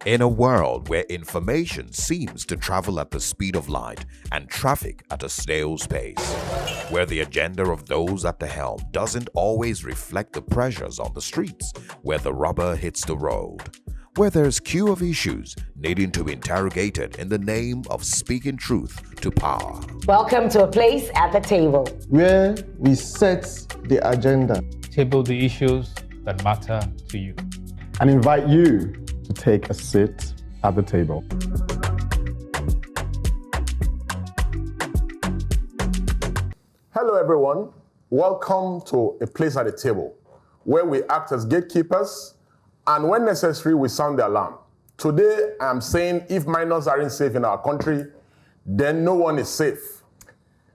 In a world where information seems to travel at the speed of light and traffic at a snail's pace, where the agenda of those at the helm doesn't always reflect the pressures on the streets, where the rubber hits the road, where there's queue of issues needing to be interrogated in the name of speaking truth to power. Welcome to a place at the table, where we set the agenda, table the issues that matter to you, and invite you to take a seat at the table. Hello everyone, welcome to A Place at the Table, where we act as gatekeepers and when necessary we sound the alarm. Today I'm saying if minors aren't safe in our country, then no one is safe.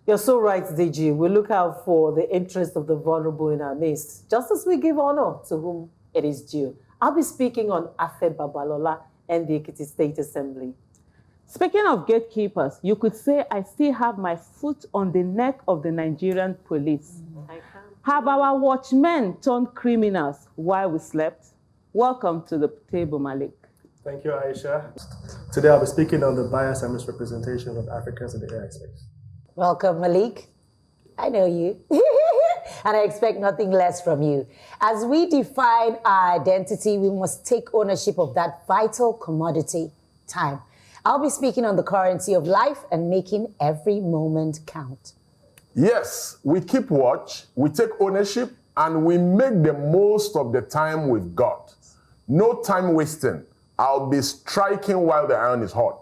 You're so right, DG. We look out for the interest of the vulnerable in our midst, just as we give honor to whom it is due. I'll be speaking on Afe Babalola and the Ekiti State Assembly. Speaking of gatekeepers, you could say I still have my foot on the neck of the Nigerian police. Have our watchmen turned criminals while we slept? Welcome to the table, Malik. Thank you, Aisha. Today I'll be speaking on the bias and misrepresentation of Africans in the AI space. Welcome, Malik. I know you. And I expect nothing less from you. As we define our identity, we must take ownership of that vital commodity, time. I'll be speaking on the currency of life and making every moment count. Yes, we keep watch, we take ownership, and we make the most of the time we've got. No time wasting. I'll be striking while the iron is hot.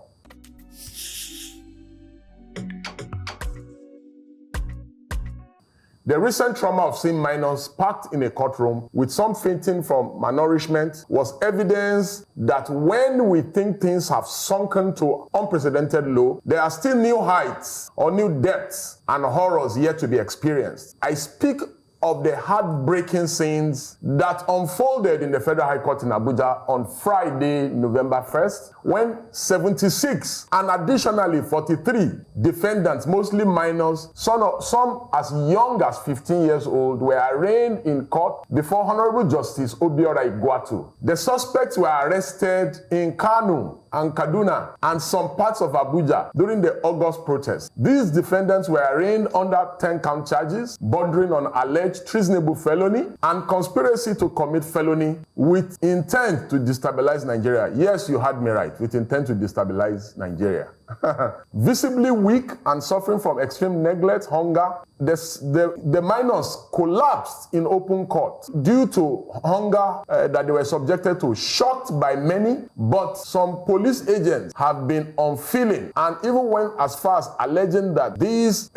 The recent trauma of seeing minors packed in a courtroom with some fainting from malnourishment was evidence that when we think things have sunken to unprecedented low, there are still new heights or new depths and horrors yet to be experienced. I speak of the heartbreaking scenes that unfolded in the Federal High Court in Abuja on Friday, November 1st, when 76 and additionally 43 defendants, mostly minors, some as young as 15 years old, were arraigned in court before Honorable Justice Obiora Igwatu. The suspects were arrested in Kanu and Kaduna and some parts of Abuja during the August protest. These defendants were arraigned under 10-count charges bordering on alleged treasonable felony and conspiracy to commit felony with intent to destabilize Nigeria. Yes, you heard me right, with intent to destabilize Nigeria. Visibly weak and suffering from extreme neglect, hunger, the minors collapsed in open court due to hunger that they were subjected to, shocked by many, but some police agents have been unfeeling and even went as far as alleging that this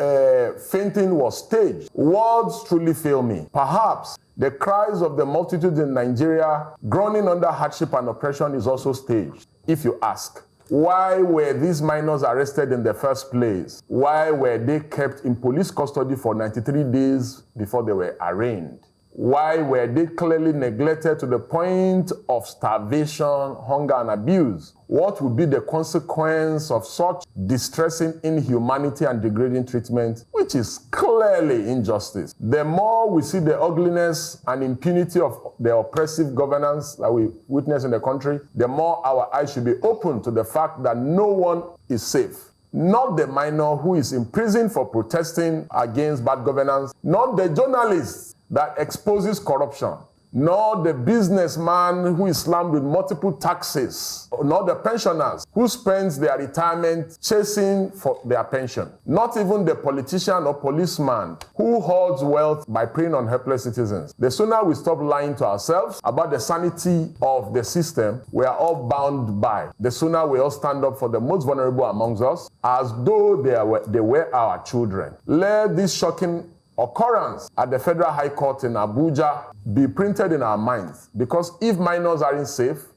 fainting was staged. Words truly fail me. Perhaps the cries of the multitudes in Nigeria groaning under hardship and oppression is also staged, if you ask. Why were these minors arrested in the first place? Why were they kept in police custody for 93 days before they were arraigned? Why were they clearly neglected to the point of starvation, hunger, and abuse? What would be the consequence of such distressing inhumanity and degrading treatment, which is clearly injustice? The more we see the ugliness and impunity of the oppressive governance that we witness in the country, the more our eyes should be open to the fact that no one is safe. Not the minor who is in prison for protesting against bad governance, not the journalist that exposes corruption, nor the businessman who is slammed with multiple taxes, nor the pensioners who spends their retirement chasing for their pension, not even the politician or policeman who hoards wealth by preying on helpless citizens. The sooner we stop lying to ourselves about the sanity of the system we are all bound by, the sooner we all stand up for the most vulnerable amongst us as though they were our children. Let this shocking occurrence at the Federal High Court in Abuja be printed in our minds, because if minors aren't safe,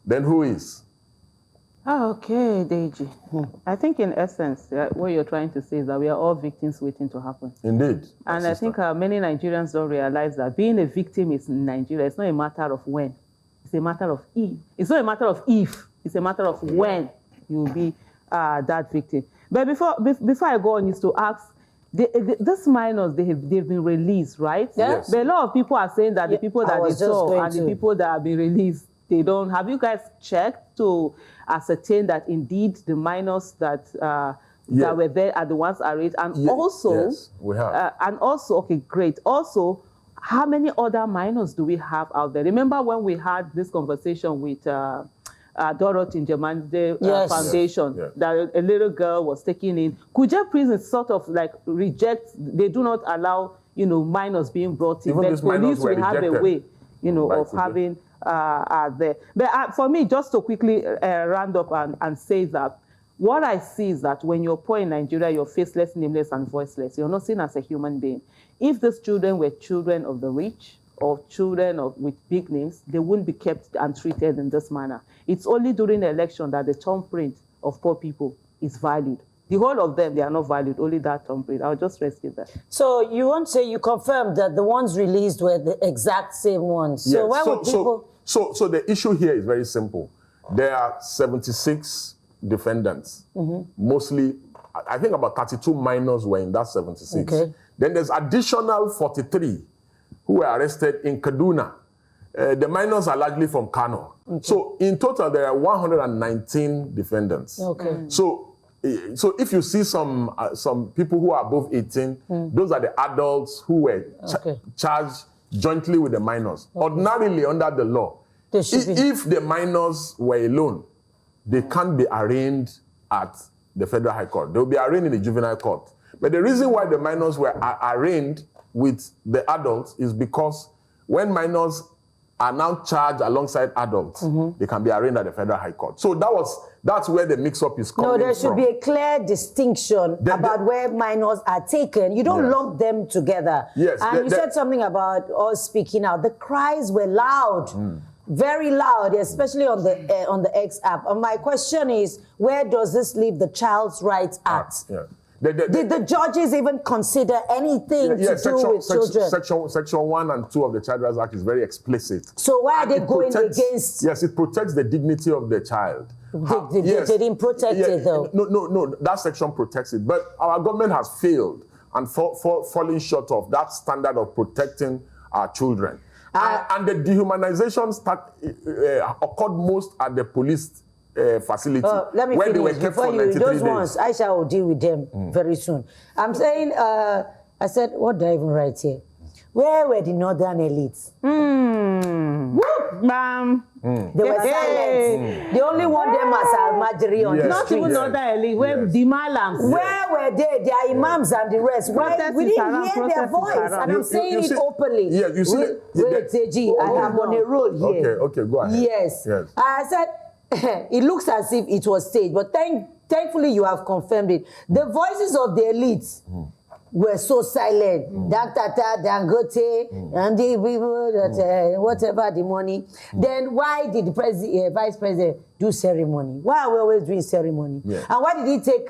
then who is? Okay, Deji. I think in essence, what you're trying to say is that we are all victims waiting to happen. Indeed. And I think many Nigerians don't realize that being a victim in Nigeria, it's not a matter of when. It's a matter of if. It's not a matter of if. It's a matter of when you will be that victim. But before I go on, is to ask, these minors, they've been released, right? Yes. But a lot of people are saying that the people that they saw and the people that have been released, they don't. Have you guys checked to ascertain that indeed the minors that that were there are the ones arraigned? And also, yes, we have. And also, okay, great. Also, how many other minors do we have out there? Remember when we had this conversation with Dorothy Njemande Foundation, that a little girl was taken in. Kuje prison sort of like rejects, they do not allow, minors being brought in. Even but police will have a way, of having there. But for me, just to quickly round up and say that, what I see is that when you're poor in Nigeria, you're faceless, nameless, and voiceless. You're not seen as a human being. If these children were children of the rich or children with big names, they wouldn't be kept and treated in this manner. It's only during the election that the thumbprint of poor people is valued. The whole of them, they are not valued, only that thumbprint. I'll just rest it there. So you won't say you confirmed that the ones released were the exact same ones. So why would people... So the issue here is very simple. There are 76 defendants, mostly, I think about 32 minors were in that 76. Okay. Then there's additional 43 who were arrested in Kaduna. The minors are largely from Kano. Okay. So in total, there are 119 defendants. Okay. So if you see some people who are above 18, those are the adults who were charged jointly with the minors. Ordinarily, under the law, if the minors were alone, they can't be arraigned at the Federal High Court. They'll be arraigned in the juvenile court. But the reason why the minors were arraigned with the adults is because when minors are now charged alongside adults, they can be arraigned at the Federal High Court. So that's where the mix-up is coming from. No, there should be a clear distinction about where minors are taken. You don't lump them together. Yes. And you said something about us speaking out. The cries were loud. Very loud, especially on the X app. And my question is, where does this leave the Child's Rights Act? Did the judges even consider anything to do with children? Section 1 and 2 of the Child Rights Act is very explicit. So why are they going against? Yes, it protects the dignity of the child. They didn't protect it though. No, that section protects it. But our government has failed and falling short of that standard of protecting our children. And the dehumanization occurred most at the police facility, let me where finish. they were kept for 93 those days. ones, I shall deal with them very soon. I'm saying, I said, what do I even write here? Where were the northern elites? Bam. They were silent. They only want them as Almajiri on the Not street. even northern elite. Where the Malams? Where were they? Their imams and the rest. Why? We didn't hear their voice. And I'm saying it openly. Yeah, you see. Wait, Teji, I am on a roll here. Okay, go ahead. Yes. I said, it looks as if it was staged, but thankfully you have confirmed it. The voices of the elites were so silent. Dr. Dangote, and the people that whatever the money. Then why did the vice president do ceremony? Why are we always doing ceremony? And why did he take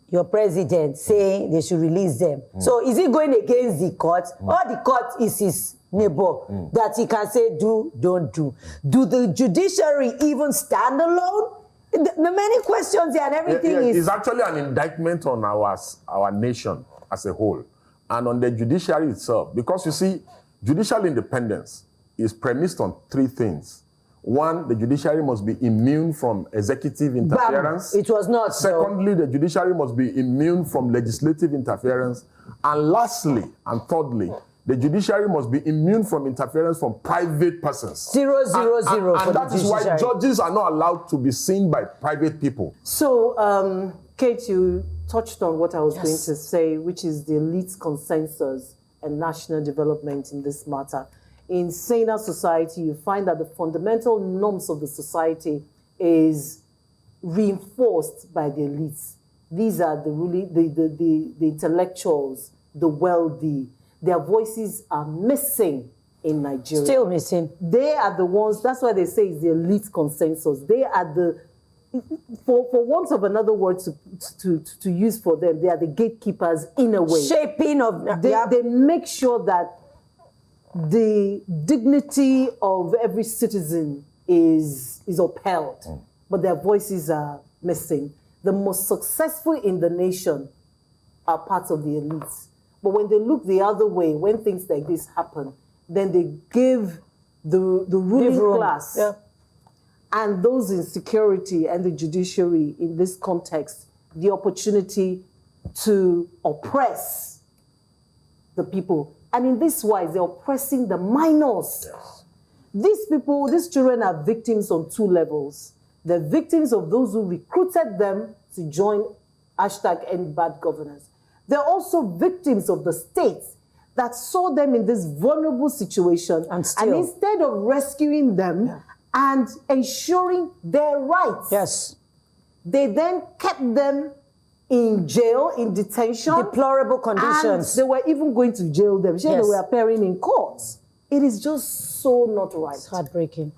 your president saying they should release them? So is he going against the court? Or the court is his neighbor that he can say do, don't do? Do the judiciary even stand alone? The many questions here and everything is... It's actually an indictment on our nation as a whole and on the judiciary itself. Because you see, judicial independence is premised on three things. One, the judiciary must be immune from executive interference. It was not. Secondly, the judiciary must be immune from legislative interference. And lastly, and thirdly, the judiciary must be immune from interference from private persons. 000 and for that is why judges are not allowed to be seen by private people. So, Kate, you touched on what I was going to say, which is the elite's consensus and national development in this matter. In saner society, you find that the fundamental norms of the society is reinforced by the elites. These are the intellectuals, the wealthy. Their voices are missing in Nigeria. Still missing. They are the ones, that's why they say it's the elite consensus. They are the, for want of another word to use for them, they are the gatekeepers in a way. Shaping of... They make sure that the dignity of every citizen is upheld, but their voices are missing. The most successful in the nation are parts of the elites. But when they look the other way, when things like this happen, then they give the ruling Everyone. class Yeah. and those in security and the judiciary in this context the opportunity to oppress the people. And in this wise, they're oppressing the minors. Yes. These people, these children are victims on two levels. They're victims of those who recruited them to join #End Bad Governance. They're also victims of the state that saw them in this vulnerable situation. And still. instead of rescuing them and ensuring their rights, Yes. they then kept them in jail, in detention. Deplorable conditions. And they were even going to jail them. Sure, Yes. They were appearing in courts. It is just so not right. It's heartbreaking.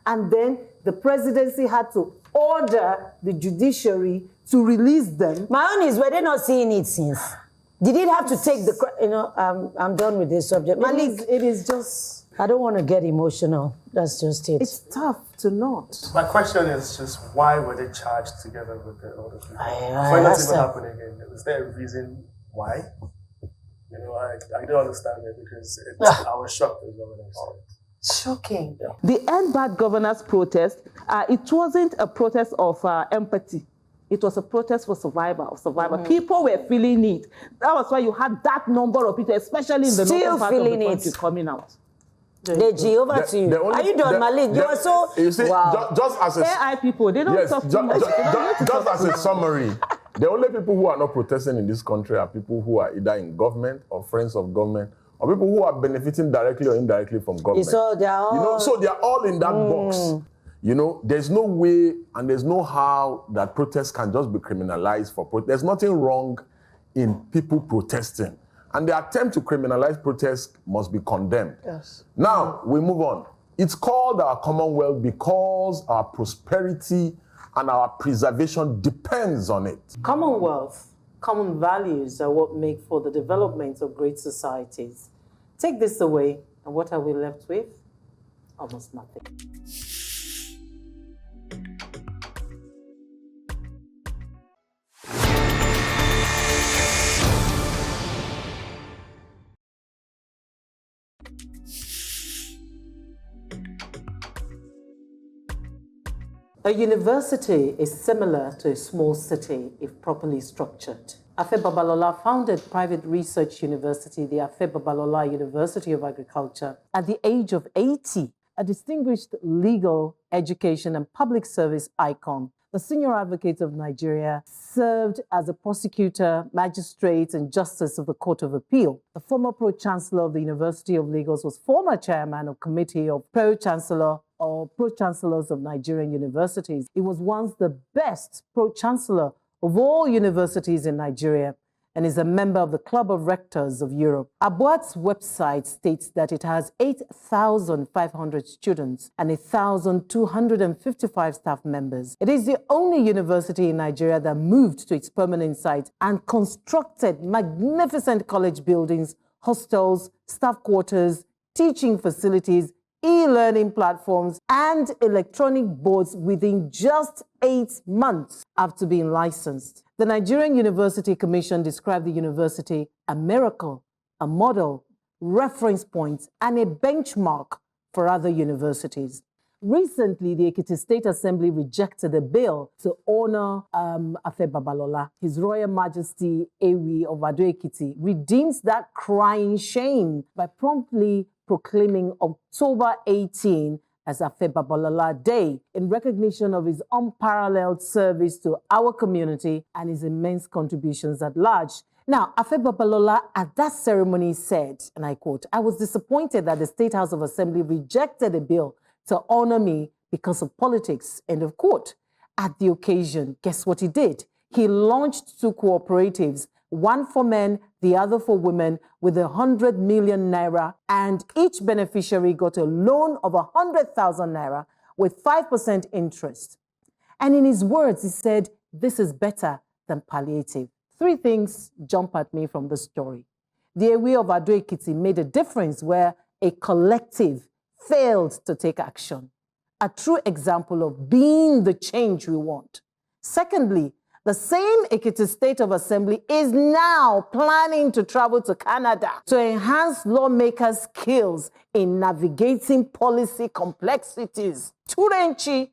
And then the presidency had to order the judiciary to release them. My own is, were they not seeing it since? Did it have to take the, I'm done with this subject. Malik, It is just, I don't want to get emotional. That's just it. it's tough to not. My question is just why were they charged together with the other people? I Why not asked even that. happen again? Is there a reason why? You know, I don't understand it because I was shocked as well when I saw it. Shocking. The End Bad Governance protest, it wasn't a protest of empathy. It was a protest for survival. People were feeling it. That was why you had that number of people, especially in the Still northern part of the feeling country, it. coming out. Deji, over to you. Are you done, Malik? You are so... You see, wow. just as a AI people, they don't yes, talk too much. just as a summary, the only people who are not protesting in this country are people who are either in government or friends of government, or people who are benefiting directly or indirectly from government. So they are all... You know, so they are all in that box. You know, there's no way and there's no how that protest can just be criminalized for protest. There's nothing wrong in people protesting. And the attempt to criminalize protest must be condemned. Yes. Now, we move on. It's called our Commonwealth because our prosperity and our preservation depends on it. Commonwealth, common values are what make for the development of great societies. Take this away, and what are we left with? Almost nothing. A university is similar to a small city if properly structured. Afe Babalola founded private research university, the Afe Babalola University of Agriculture, at the age of 80, a distinguished legal, education, and public service icon. The senior advocate of Nigeria served as a prosecutor, magistrate, and justice of the Court of Appeal. The former pro-chancellor of the University of Lagos was former chairman of committee of pro-chancellor or pro-chancellors of Nigerian universities. He was once the best pro-chancellor of all universities in Nigeria and is a member of the Club of Rectors of Europe. Abuja's website states that it has 8,500 students and 1,255 staff members. It is the only university in Nigeria that moved to its permanent site and constructed magnificent college buildings, hostels, staff quarters, teaching facilities, e-learning platforms, and electronic boards within just 8 months after being licensed. The Nigerian University Commission described the university a miracle, a model, reference point, and a benchmark for other universities. Recently, the Ekiti State Assembly rejected a bill to honor Afe Babalola. His Royal Majesty Ewi of Ado-Ekiti redeems that crying shame by promptly proclaiming October 18 as Afe Babalola Day in recognition of his unparalleled service to our community and his immense contributions at large. Now, Afe Babalola at that ceremony said, and I quote, "I was disappointed that the State House of Assembly rejected a bill to honor me because of politics," end of quote. At the occasion, guess what he did? He launched 2 cooperatives, one for men, the other for women, with 100 million naira, and each beneficiary got a loan of 100,000 naira with 5% interest. And in his words, he said, "This is better than palliative." 3 things jump at me from the story. The Ewi of Ado-Ekiti made a difference where a collective failed to take action. A true example of being the change we want. Secondly, The same Ekiti State of Assembly is now planning to travel to Canada to enhance lawmakers' skills in navigating policy complexities. Turenchi,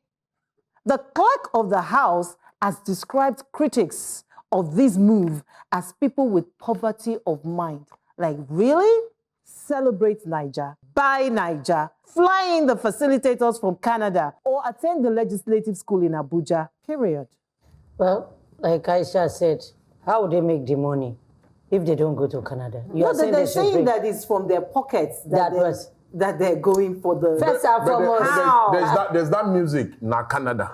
the clerk of the House, has described critics of this move as people with poverty of mind. Like, really? Celebrate Niger, buy Niger, fly in the facilitators from Canada, or attend the legislative school in Abuja, period. Well, like Aisha said, how would they make the money if they don't go to Canada? They're saying that it's from their pockets that they're going for the... First and foremost, there's that music, na Canada.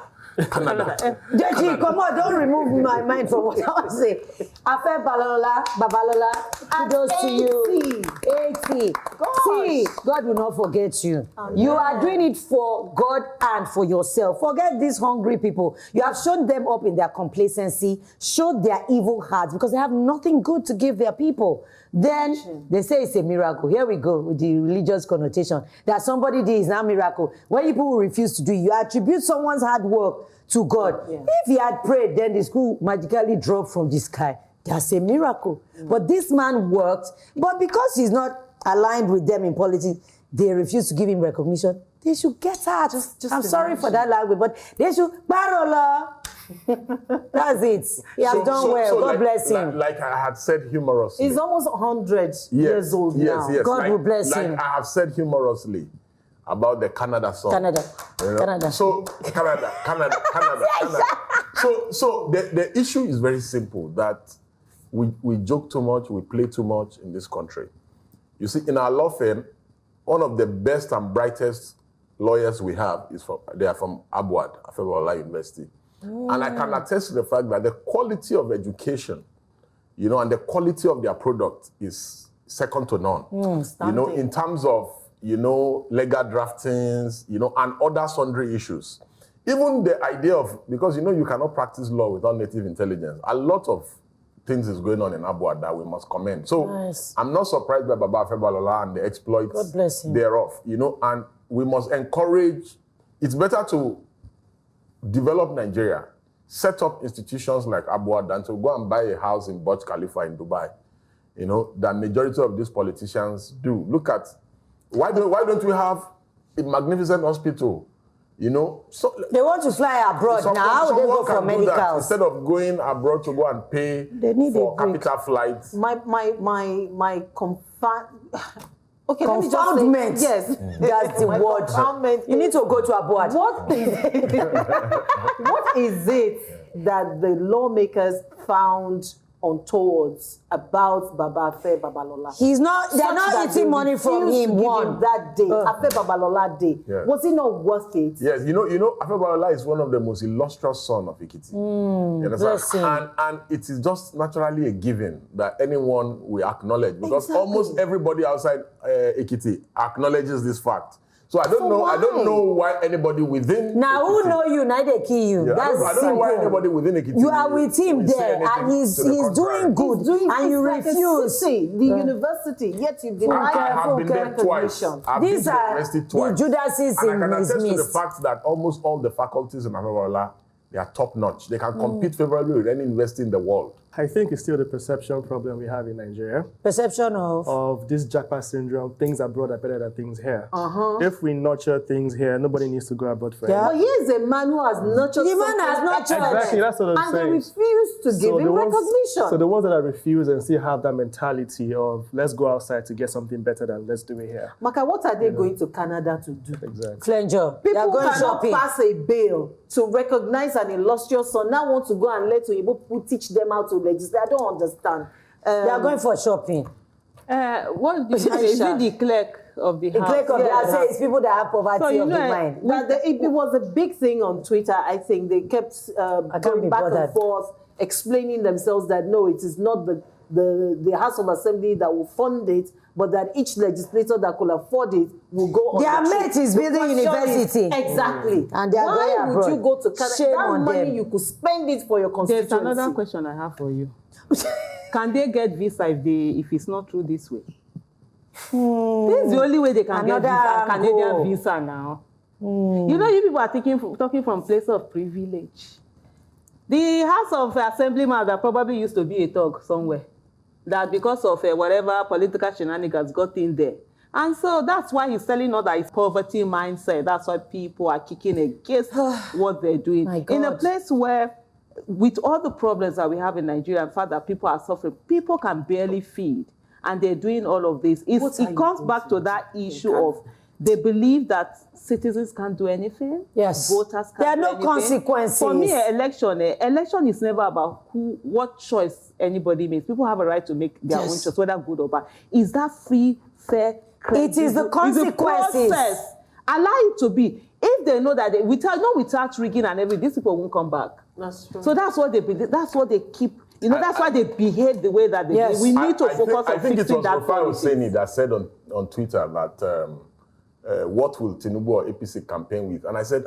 Canada. Deji, come on, don't remove my mind from what I was saying. Afe Babalola, kudos to you. 80. See, God will not forget you. You are doing it for God and for yourself. Forget these hungry people. You have shown them up in their complacency, showed their evil hearts because they have nothing good to give their people. Then they say it's a miracle. Here we go with the religious connotation that somebody did is not a miracle. When people refuse to do it, you attribute someone's hard work to God. Yeah. If he had prayed, then the school magically dropped from the sky. That's a miracle. But this man worked, but because he's not aligned with them in politics, they refuse to give him recognition. They should get out. I'm sorry for that language, but they should Barola. That's it. He has done well. God bless him. Like I had said humorously. He's almost 100 years old now. Yes. God will bless him. Like I have said humorously about the Canada song. Canada. So Canada. So the issue is very simple, that we joke too much, we play too much in this country. You see, in our law firm, one of the best and brightest lawyers we have they are from Abuja, Babalola University. And I can attest to the fact that the quality of education, and the quality of their product is second to none. In terms of, legal draftings, and other sundry issues. Even the idea of, because, you cannot practice law without native intelligence. A lot of things is going on in Abuja that we must commend. So I'm not surprised by Babalola and the exploits thereof, and we must encourage, it's better to develop Nigeria, set up institutions like Abuja than to go and buy a house in Burj Khalifa in Dubai, that majority of these politicians do. Look at, why don't we have a magnificent hospital? So they want to fly abroad now. They go for medicals instead of going abroad to go and pay for capital flights. My confoundment. Yes, that's the word. You need to go to Abuja. What is it that the lawmakers found untowards about Babalola? They're not eating money from him. That day, Afe Babalola day. Yeah. Was it not worth it? Yes, Afe Babalola is one of the most illustrious sons of Ekiti. And it is just naturally a given that anyone will acknowledge, because almost everybody outside Ekiti acknowledges this fact. So I don't know why anybody within now Ekiti, who know you, now they kill you. Yeah, That's I don't know why anybody within Ekiti. You are with him there, and he's doing good, and you refuse. The university, yet you deny. I have been there twice. These are the Judases in his midst. And I can attest to the fact that almost all the faculties in Babalola, they are top notch. They can compete favorably with any university in the world. I think it's still the perception problem we have in Nigeria. Perception of this jackpot syndrome. Things abroad are better than things here. If we nurture things here, nobody needs to go abroad for it. But here's a man who has nurtured. The man has nurtured. Exactly, that's what I'm saying. And they refuse to give him recognition. So the ones that are refused and still have that mentality of let's go outside to get something better than let's do it here. Maka, what are they going to Canada to do? Exactly. Flanger. People cannot pass a bill to recognize an illustrious son. Now want to go and let people teach them how to legislate. I don't understand. They are going for shopping. What is it? The clerk of the house? The clerk of the house. It's people that have poverty of the mind. It was a big thing on Twitter. I think they kept going back and forth, explaining themselves that no, it is not the House of Assembly that will fund it, but that each legislator that could afford it will go on. Their mate is building university. Exactly. And they are going abroad. Why would you go to Canada? Shame that on money them. You could spend it for your constituency. There's another question I have for you. Can they get visa if it's not through this way? This is the only way they can get visa, Canadian visa now. You people are talking from place of privilege. The House of Assemblyman that probably used to be a thug somewhere, that because of whatever political shenanigans got in there. And so that's why he's telling us that it's poverty mindset. That's why people are kicking against what they're doing. In a place where, with all the problems that we have in Nigeria, and the fact that people are suffering, people can barely feed, and they're doing all of this. It comes back to that issue of they believe that citizens can't do anything. Yes. Voters can't There are do no anything. consequences. For me, election is never about what choice anybody makes. People have a right to make their own choice, whether good or bad. Is that free, fair, credible? It is the consequences. Process. Allow it to be. If they know that without rigging and everything, these people won't come back. That's true. So that's what they believe. That's what they keep. That's why they behave the way that they do. We need to focus on fixing that. I think it was Rufai that said on Twitter that what will Tinubu or APC campaign with? And I said,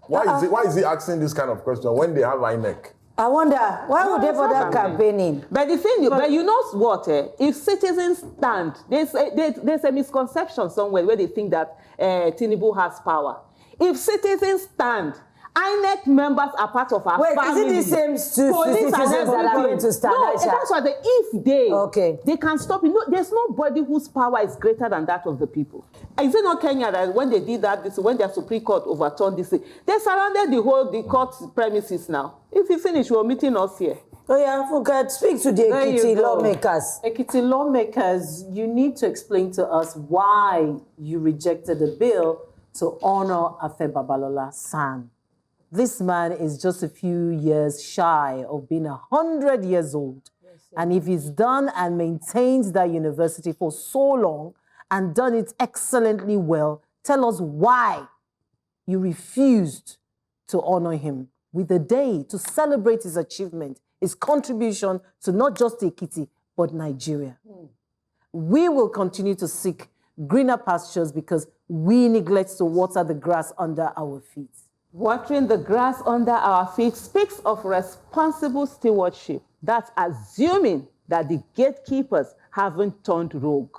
why is he asking this kind of question when they have INEC? I wonder, why would they bother campaigning? But the thing, but you know what? If citizens stand, there's a misconception somewhere where they think that Tinubu has power. If citizens stand, INEC members are part of our family. Wait, is it the same police and citizens that are going to stand? No, that's why if they can stop it. No, there's nobody whose power is greater than that of the people. Is it not Kenya that when they did that, when their Supreme Court overturned this, they surrounded the court premises now? If you finish, we're meeting us here. Oh yeah, forget. Speak to the Ekiti lawmakers. Ekiti lawmakers, you need to explain to us why you rejected the bill to honor Afe Babalola San. This man is just a few years shy of being 100 years old. Yes, and if he's done and maintained that university for so long and done it excellently well, tell us why you refused to honor him with a day to celebrate his achievement, his contribution to not just Ekiti, but Nigeria. We will continue to seek greener pastures because we neglect to water the grass under our feet. Watering the grass under our feet speaks of responsible stewardship. That's assuming that the gatekeepers haven't turned rogue.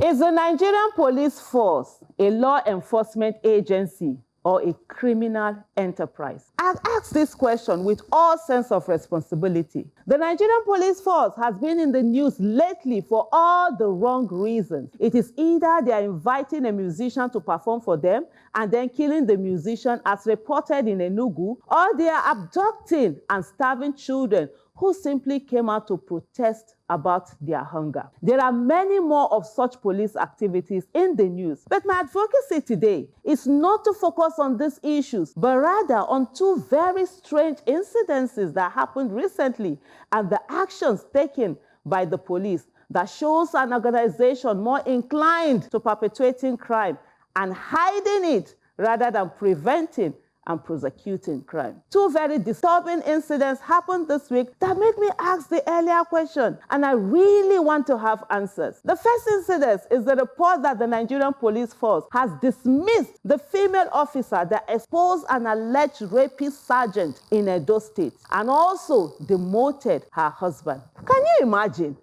Is the Nigerian Police Force a law enforcement agency or a criminal enterprise? I've asked this question with all sense of responsibility. The Nigerian Police Force has been in the news lately for all the wrong reasons. It is either they are inviting a musician to perform for them and then killing the musician as reported in Enugu, or they are abducting and starving children who simply came out to protest about their hunger. There are many more of such police activities in the news, but my advocacy today is not to focus on these issues, but rather on two very strange incidences that happened recently and the actions taken by the police that shows an organization more inclined to perpetuating crime and hiding it rather than preventing and prosecuting crime. Two very disturbing incidents happened this week that made me ask the earlier question, and I really want to have answers. The first incident is the report that the Nigerian Police Force has dismissed the female officer that exposed an alleged rapist sergeant in Edo State and also demoted her husband. Can you imagine?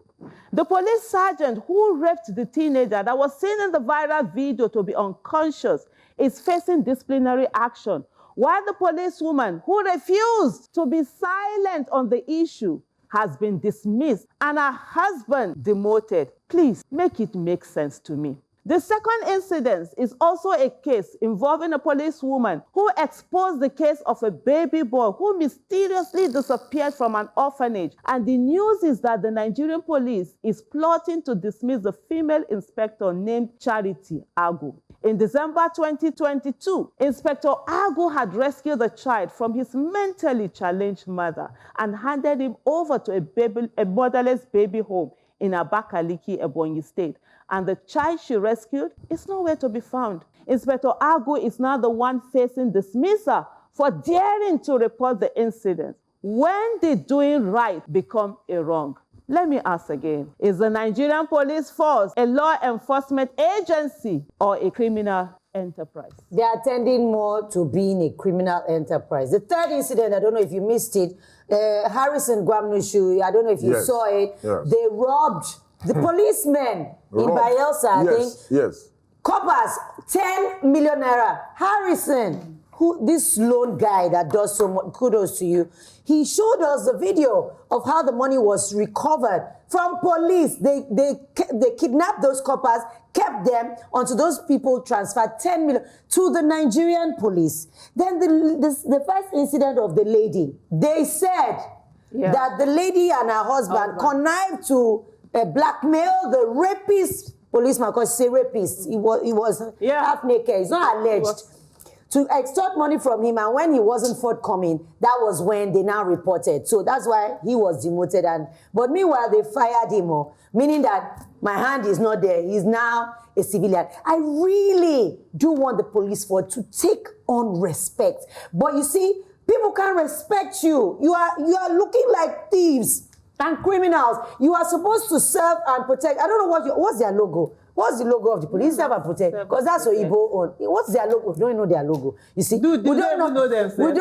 The police sergeant who raped the teenager that was seen in the viral video to be unconscious is facing disciplinary action, while the policewoman who refused to be silent on the issue has been dismissed and her husband demoted. Please make it make sense to me. The second incident is also a case involving a policewoman who exposed the case of a baby boy who mysteriously disappeared from an orphanage. And the news is that the Nigerian police is plotting to dismiss the female inspector named Charity Agu. In December 2022, Inspector Agu had rescued the child from his mentally challenged mother and handed him over to a motherless baby home in Abakaliki, Ebonyi State. And the child she rescued is nowhere to be found. Inspector Agu is now the one facing dismissal for daring to report the incident. When did doing right become a wrong? Let me ask again. Is the Nigerian Police Force a law enforcement agency or a criminal enterprise. They are tending more to being a criminal enterprise. The third incident, I don't know if you missed it, Harrison Gwamnushu, I don't know if you saw it. Yes. They robbed the policemen in Bayelsa, I think. Yes. Coppers, 10 million naira. Harrison, this lone guy that does so much, kudos to you. He showed us the video of how the money was recovered from police. They kidnapped those coppers, kept them until those people transferred 10 million to the Nigerian police. Then the first incident of the lady, they said that the lady and her husband connived to blackmail the rapist policeman, because he's a rapist. He was half naked. He's not alleged. To extort money from him, and when he wasn't forthcoming, that was when they now reported. So that's why he was demoted. But meanwhile, they fired him, meaning that my hand is not there. He's now a civilian. I really do want the police force to take on respect. But you see, people can't respect you. You are looking like thieves and criminals. You are supposed to serve and protect. I don't know what's their logo. What's the logo of the police? Serve and protect. Because that's what Igbo own. What's their logo? We don't know their logo. You see, Dude, we don't know themselves. We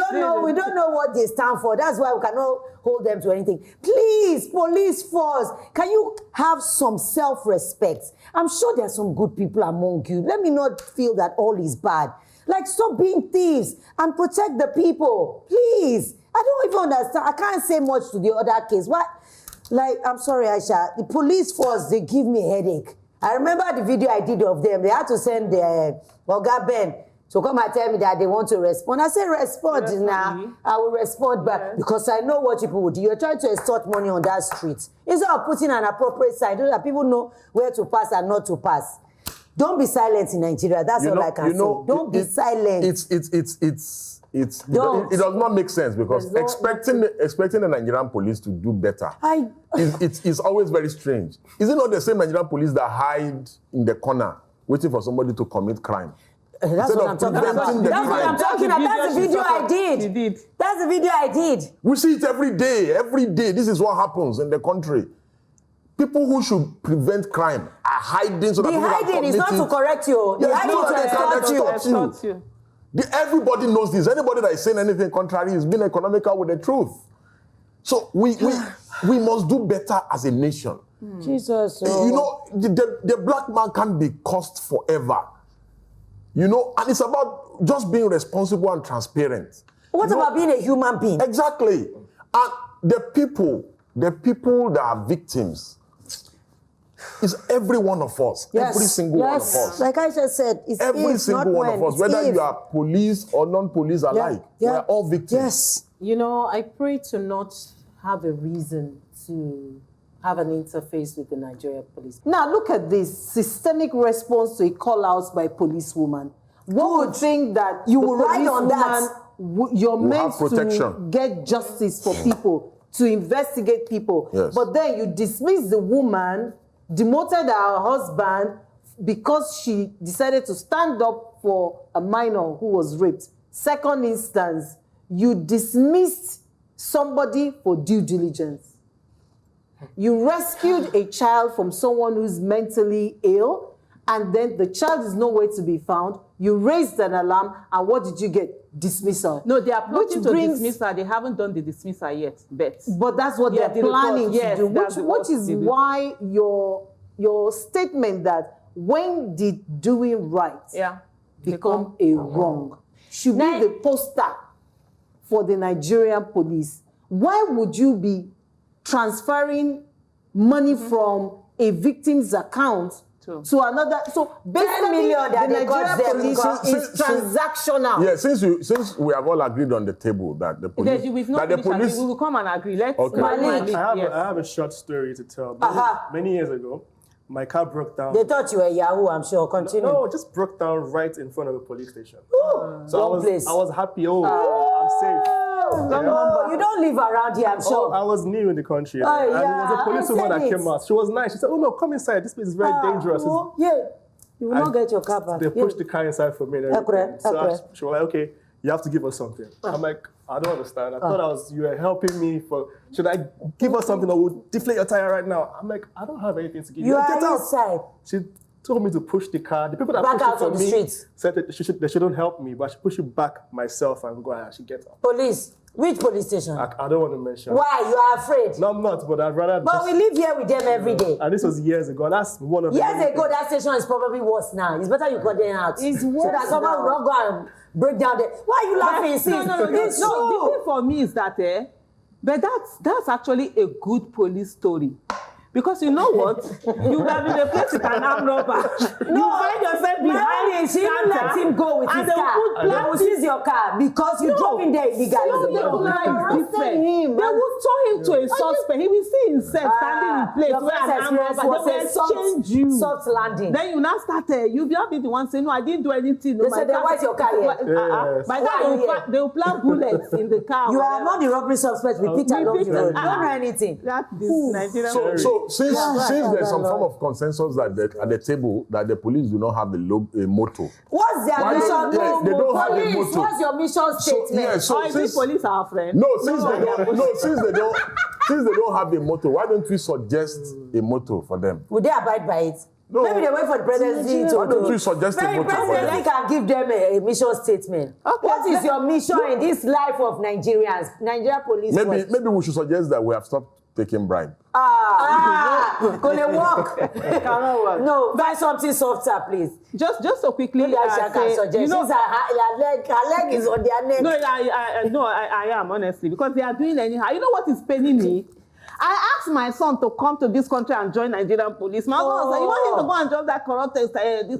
don't know what they stand for. That's why we cannot hold them to anything. Please, police force, can you have some self-respect? I'm sure there are some good people among you. Let me not feel that all is bad. Like, stop being thieves and protect the people. Please. I don't even understand. I can't say much to the other case. Why? Like, I'm sorry, Aisha. The police force, they give me a headache. I remember the video I did of them. They had to send their Oga Ben to come and tell me that they want to respond. I said, respond now. I will respond back because I know what people would do. You're trying to extort money on that street. Instead of putting an appropriate sign so that people know where to pass and not to pass. Don't be silent in Nigeria. That's all I can say. Don't be silent. It does not make sense because expecting the Nigerian police to do better it's always very strange. Is it not the same Nigerian police that hide in the corner waiting for somebody to commit crime? That's what I'm talking about. That's what I'm talking about. That's the video I did. That's the video I did. We see it every day. Every day. This is what happens in the country. People who should prevent crime are hiding so that people can commit it. It's not to correct you. The hiding to extort you. Everybody knows this. Anybody that is saying anything contrary is being economical with the truth. So we must do better as a nation. Jesus. You know, the black man can't be cursed forever. You know, and it's about just being responsible and transparent. What about being a human being? Exactly. And the people that are victims, it's every one of us. Yes. Every single one of us. Like I just said, it's every single one of us, whether you are police or non-police alike, we are all victims. Yes. You know, I pray to not have a reason to have an interface with the Nigerian police. Now, look at this systemic response to a call-out by policewoman. One would think that you will ride on that. You're meant to get justice for people, to investigate people. Yes. But then you dismiss the woman, demoted her husband because she decided to stand up for a minor who was raped. Second instance, you dismissed somebody for due diligence. You rescued a child from someone who's mentally ill, and then the child is nowhere to be found. You raised an alarm, and what did you get? Dismissal. No, they are plotting to dismiss her. They haven't done the dismissal yet, but that's what they're planning to do, which is why your statement that when did doing right become a wrong should be the poster for the Nigerian police. Why would you be transferring money from a victim's account to another? So basically, 10 million the Nigerian police is transactional. Yeah, since we have all agreed on the table that the police, we will come and agree. Let's I have a short story to tell. Many years ago, my car broke down. They thought you were Yahoo, I'm sure. Continue. No, it just broke down right in front of a police station. So I was happy. I'm safe. You don't live around here, I'm sure. I was new in the country. And there was a policewoman that came out. She was nice. She said, "Oh no, come inside. This place is very dangerous." You will not get your car back. They pushed the car inside for me. So she was like, "Okay, you have to give us something." I'm like, "I don't understand. I thought you were helping me for. Should I give us something that would deflate your tire right now?" I'm like, "I don't have anything to give you." You are inside. She told me to push the car. The people that Back pushed out it for on the me streets. said that they shouldn't help me, but I should push it back myself and go and actually get up. Police. Which police station? I don't want to mention. Why? You are afraid? No, I'm not, but I'd rather But we live here with them every day. And this was years ago. That's one of the Years ago, that station is probably worse now. It's better you cut them out. It's So worse that someone now. will not go and break down there. Why are you laughing? Sis? No. It's No, true. the thing for me is that, but that's actually a good police story. Because you know what? You have been a place with an armed robber. You find yourself behind She didn't let him go with his car. They will seize your car because you drove in there illegally. No, is different. They will tow him to a suspect. He will see himself standing in place your where an first armed experience robber. They was will a exchange you. soft landing. Then you now start, you'll not be the one saying, no, I didn't do anything. They said, then why is your car here? Yes. By Why that, are you here? they will plant bullets in the car. You are not the robbery suspect. Repeat along the road. You don't know anything. That's this Nigerian. So since there's some form of consensus that at the table that the police do not have a motto. What's their Why mission? don't- yes, they don't have a Police, motto. what's your mission statement? So Or is it police our friend? No, since they don't have a motto, why don't we suggest a motto for them? Would they abide by it? No. Maybe they wait for the presidency to Why don't we suggest a Maybe motto for presidency them? can give them a mission statement. Okay. What is your mission in this life of Nigerians? Nigerian Police Force. Maybe we should suggest that we have stopped taking bribe. Gonna walk. Cannot work. No, buy something softer, please. Just so quickly, Maybe I can suggest. you know, her leg is on their neck. No, I am, honestly, because they are doing anyhow. You know what is paining me? I asked my son to come to this country and join Nigerian police. My son said, you want him to go and join that corrupt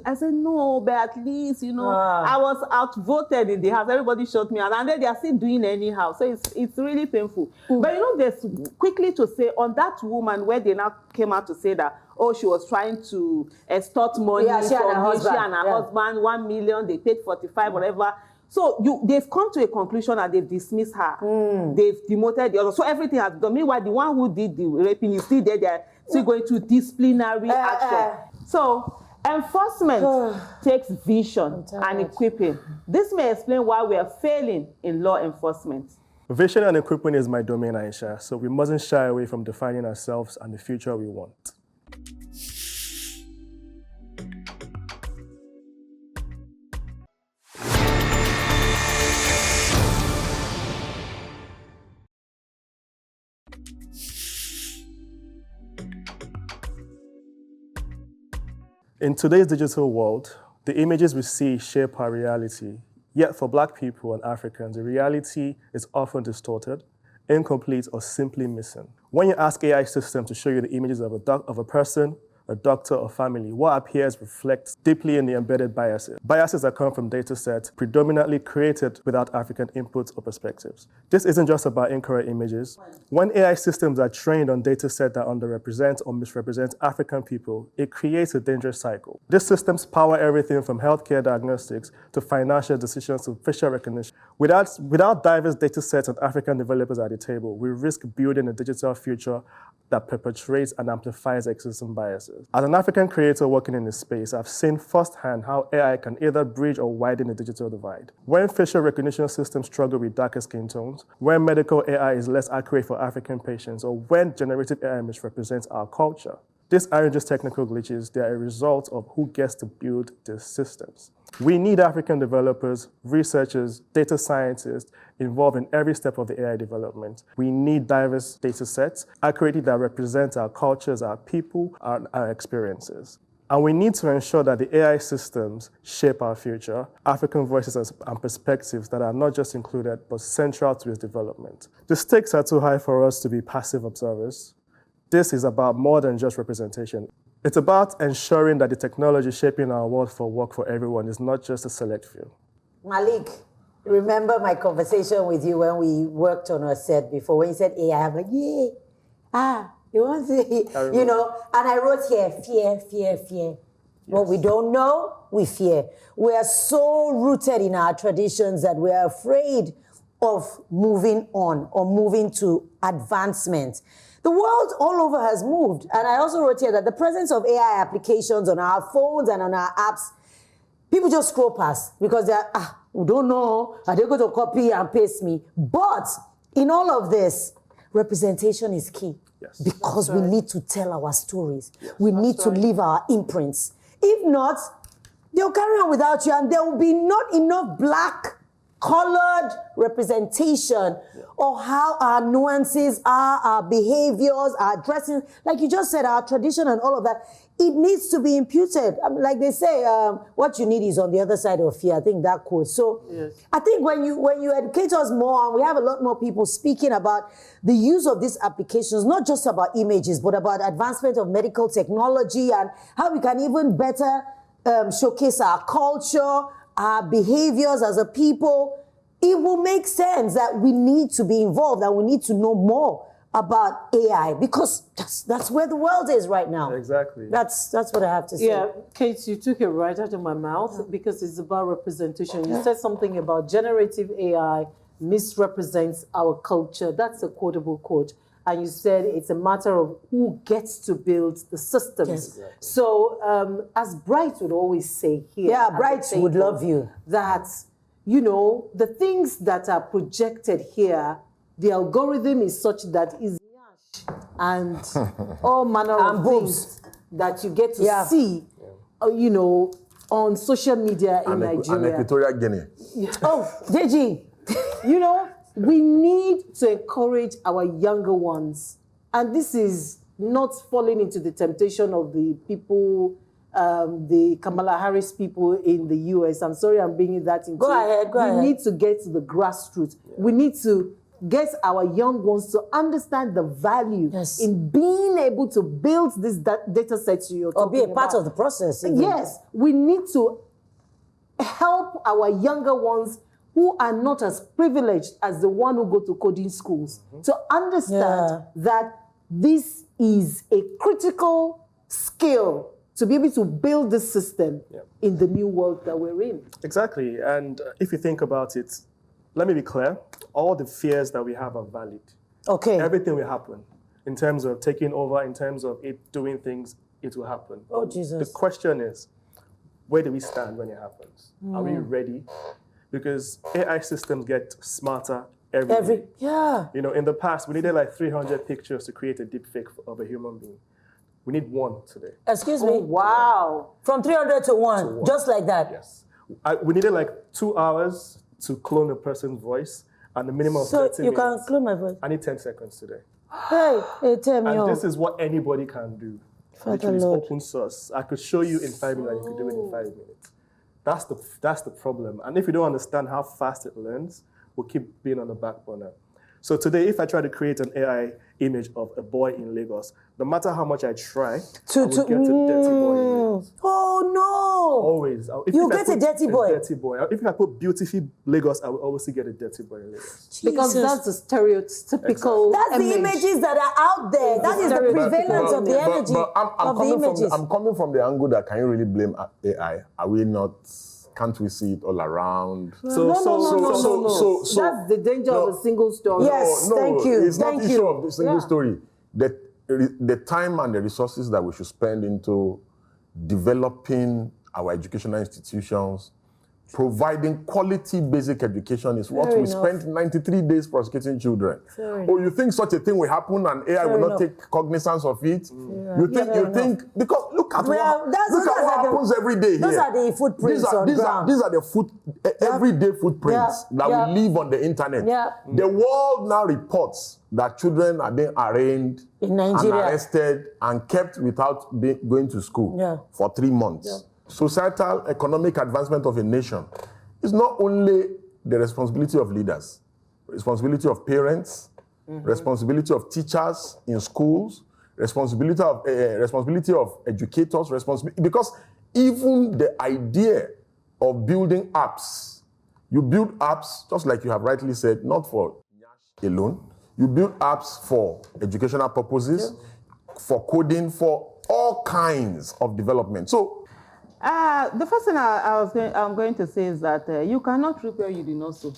I said, no, but at least, I was outvoted in the house. Everybody shot me out. And then they are still doing anyhow. So it's really painful. But there's quickly to say on that woman where they now came out to say that, she was trying to extort money Yeah, she and her from husband. she and her husband, 1 million, they paid 45, whatever. So they've come to a conclusion and they've dismissed her. They've demoted the other. So everything has done. Meanwhile, the one who did the raping is still there. They're still going to disciplinary action. So enforcement takes vision and equipping. This may explain why we are failing in law enforcement. Vision and equipment is my domain, Aisha, so we mustn't shy away from defining ourselves and the future we want. In today's digital world, the images we see shape our reality. Yet for Black people and Africans, the reality is often distorted, incomplete, or simply missing. When you ask AI systems to show you the images of a person, a doctor, or family, what appears reflects deeply in the embedded biases. Biases that come from data sets predominantly created without African inputs or perspectives. This isn't just about incorrect images. When AI systems are trained on data sets that underrepresent or misrepresent African people, it creates a dangerous cycle. These systems power everything from healthcare diagnostics to financial decisions to facial recognition. Without diverse data sets and African developers at the table, we risk building a digital future that perpetuates and amplifies existing biases. As an African creator working in this space, I've seen firsthand how AI can either bridge or widen the digital divide. When facial recognition systems struggle with darker skin tones, when medical AI is less accurate for African patients, or when generative AI misrepresents our culture. These aren't just technical glitches, they are a result of who gets to build these systems. We need African developers, researchers, data scientists involved in every step of the AI development. We need diverse data sets, accurately that represent our cultures, our people, our experiences. And we need to ensure that the AI systems shape our future, African voices and perspectives that are not just included, but central to its development. The stakes are too high for us to be passive observers. This is about more than just representation. It's about ensuring that the technology shaping our world for work for everyone is not just a select few. Malik, remember my conversation with you when we worked on our set before, when you said AI, I'm like, yeah, you want to see, and I wrote here, fear. What we don't know, we fear. We are so rooted in our traditions that we are afraid of moving on or moving to advancement. The world all over has moved. And I also wrote here that the presence of AI applications on our phones and on our apps, people just scroll past because they're, we don't know, are they going to copy and paste me? But in all of this, representation is key. Yes. Because we need to tell our stories. We need to leave our imprints. if not, they'll carry on without you, and there will be not enough black colored representation of how our nuances are, our behaviors, our dressing, like you just said, our tradition and all of that. It needs to be imputed. Like they say, what you need is on the other side of fear. I think that quote. So I think when you educate us more, and we have a lot more people speaking about the use of these applications, not just about images, but about advancement of medical technology and how we can even better showcase our culture, our behaviors as a people, it will make sense that we need to be involved and we need to know more about AI, because that's where the world is right now. Exactly. That's what I have to say. Yeah, Kate, you took it right out of my mouth because it's about representation. You said something about generative AI misrepresents our culture. That's a quotable quote. And you said it's a matter of who gets to build the systems. Yes. Exactly. So as Bright would always say here. Yeah, Bright would love you. That, you know, the things that are projected here, the algorithm is such that is and all manner of things that you get to see, you know, on social media in Nigeria. And Equatorial Guinea. Oh, Deji. You know, we need to encourage our younger ones. And this is not falling into the temptation of the people, the Kamala Harris people in the US. I'm sorry I'm bringing that into Go ahead. We need to get to the grassroots. We need to get our young ones to understand the value in being able to build this data sets you're talking about. Or be a part of the process. Even. Yes, we need to help our younger ones who are not as privileged as the one who go to coding schools to understand that this is a critical skill to be able to build this system in the new world that we're in. Exactly. And if you think about it, let me be clear, all the fears that we have are valid. Okay. Everything will happen. In terms of taking over, in terms of it doing things, it will happen. Oh, Jesus. The question is, where do we stand when it happens? Are we ready? Because AI systems get smarter every day. Yeah. You know, in the past, we needed like 300 pictures to create a deepfake of a human being. We need one today. Excuse me? Wow. From 300 to one, just like that? Yes. We needed like 2 hours to clone a person's voice and a minimum of 30 minutes. So you can clone my voice? I need 10 seconds today. Hey, tell me. And this is what anybody can do. Literally, it's open source. I could show you in 5 minutes, you could do it in 5 minutes. That's the problem. And if you don't understand how fast it learns, we'll keep being on the back burner. So today, if I try to create an AI image of a boy in Lagos, no matter how much I try, I will get a dirty boy in Lagos. Oh, no. Always. You get a dirty boy. A dirty boy. If I put beautiful Lagos, I will always get a dirty boy in Lagos. Because that's the stereotypical That's the images that are out there. That is the prevalence of the energy I'm coming from the angle that can you really blame AI? Are we not... Can't we see it all around? No. That's the danger of a single story. Yes, thank you. It's not the issue of the single story. The time and the resources that we should spend into developing our educational institutions, providing quality basic education is what we spent 93 days prosecuting children. Oh, you think such a thing will happen and AI will not take cognizance of it? You think because look at what happens every day here. Those are the footprints these are the everyday footprints that we leave on the internet. The world now reports that children are being arraigned in Nigeria and arrested and kept without going to school for 3 months. Societal economic advancement of a nation is not only the responsibility of leaders, responsibility of parents, responsibility of teachers in schools, responsibility of educators, because even the idea of building apps, you build apps, just like you have rightly said, not for alone. You build apps for educational purposes, for coding, for all kinds of development. So the first thing I'm going to say is that you cannot reap where you did not sow.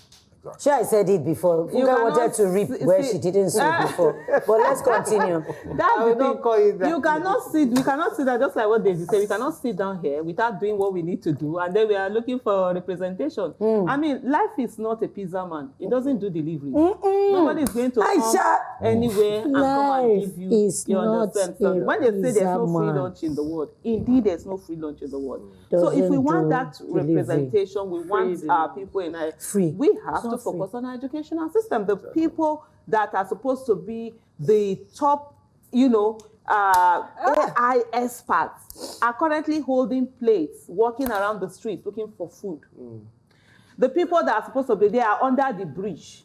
Sure, I said it before. Funke wanted to reap where she didn't sow before. But let's continue. That's the not call you that. You cannot sit. We cannot sit down, just like what Daisy said. We cannot sit down here without doing what we need to do, and then we are looking for representation. I mean, life is not a pizza man. It doesn't do delivery. Nobody is going to come anywhere and come and give you. You understand? So when they say there's no free lunch in the world, indeed there's no free lunch in the world. So if we want that representation, we want our people in a free. We have to focus on our educational system. The people that are supposed to be the top, AI experts are currently holding plates, walking around the streets looking for food. The people that are supposed to be there are under the bridge.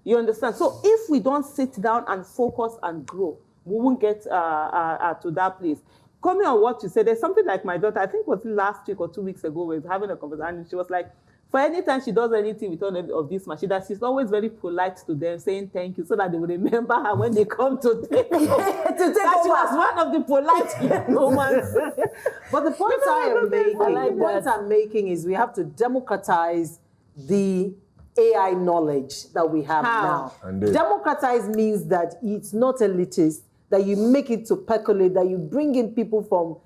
You understand? So if we don't sit down and focus and grow, we won't get to that place. Coming on what you said, there's something like my daughter, I think it was last week or 2 weeks ago, we were having a conversation, and she was like, for any time she does anything with one of these machines, that she's always very polite to them, saying thank you, so that they will remember her when they come to take over. That she was one of the polite humans. But the point I'm making is we have to democratize the AI knowledge that we have now. Democratize means that it's not elitist, that you make it to percolate, that you bring in people from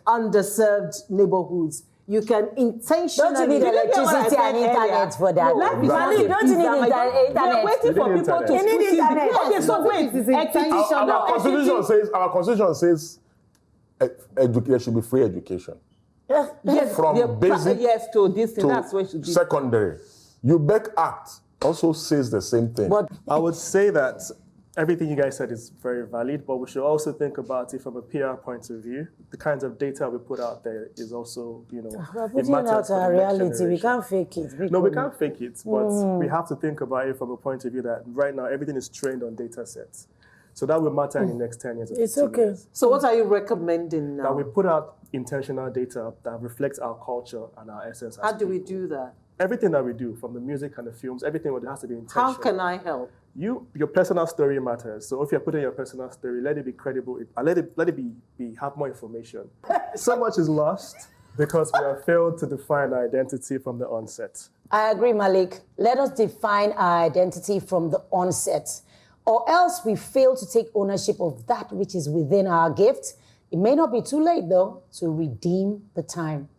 underserved neighborhoods. You can intentionally... Don't you need electricity and internet for that? No, don't you need internet? We're waiting for people to put in. Okay, so wait. Our constitution says there should be free education. Yes, from basic to this thing, that's where it should be. Secondary. UBEC Act also says the same thing. But I would say that everything you guys said is very valid, but we should also think about it from a PR point of view. The kinds of data we put out there is also, we're putting out our reality. We can't fake it. No, we can't fake it, but we have to think about it from a point of view that right now everything is trained on data sets. So that will matter in the next 10 years. It's okay. Years. So what are you recommending now? That we put out intentional data that reflects our culture and our essence. How do we do that? Everything that we do, from the music and the films, everything has to be intentional. How can I help? Your personal story matters. So if you're putting your personal story, let it be credible. Let it have more information. So much is lost because we have failed to define our identity from the onset. I agree, Malik. Let us define our identity from the onset, or else we fail to take ownership of that which is within our gift. It may not be too late, though, to redeem the time.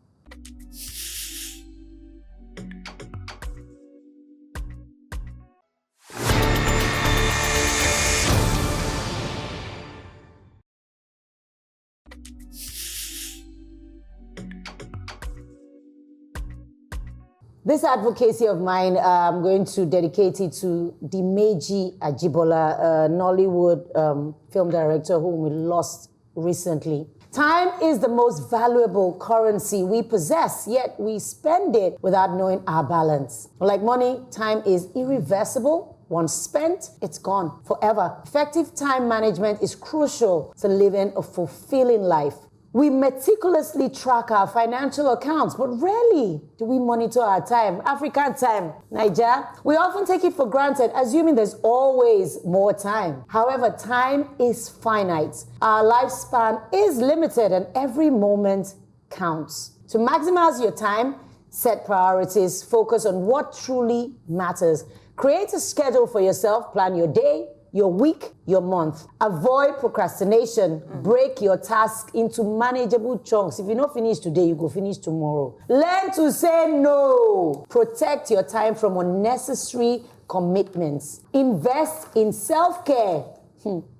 This advocacy of mine, I'm going to dedicate it to Dimeji Ajibola, a Nollywood film director whom we lost recently. Time is the most valuable currency we possess, yet we spend it without knowing our balance. Like money, time is irreversible. Once spent, it's gone forever. Effective time management is crucial to living a fulfilling life. We meticulously track our financial accounts, but rarely do we monitor our time, African time, Niger. We often take it for granted, assuming there's always more time. However, time is finite. Our lifespan is limited and every moment counts. To maximize your time, set priorities, focus on what truly matters. Create a schedule for yourself, plan your day, your week, your month. Avoid procrastination. Break your task into manageable chunks. If you don't finish today, you go finish tomorrow. Learn to say no. Protect your time from unnecessary commitments. Invest in self-care.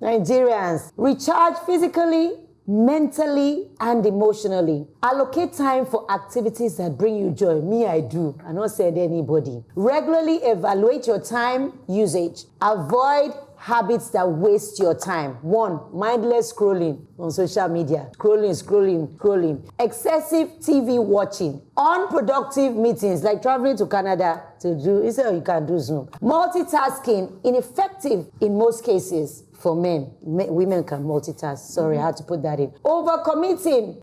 Nigerians, recharge physically, mentally, and emotionally. Allocate time for activities that bring you joy. Me, I do. I don't say anybody. Regularly evaluate your time usage. Avoid habits that waste your time. 1, mindless scrolling on social media. Scrolling. Excessive TV watching. Unproductive meetings, like traveling to Canada to do, instead you can do Zoom. Multitasking, ineffective in most cases for men. Women can multitask. Sorry, I had to put that in. Overcommitting,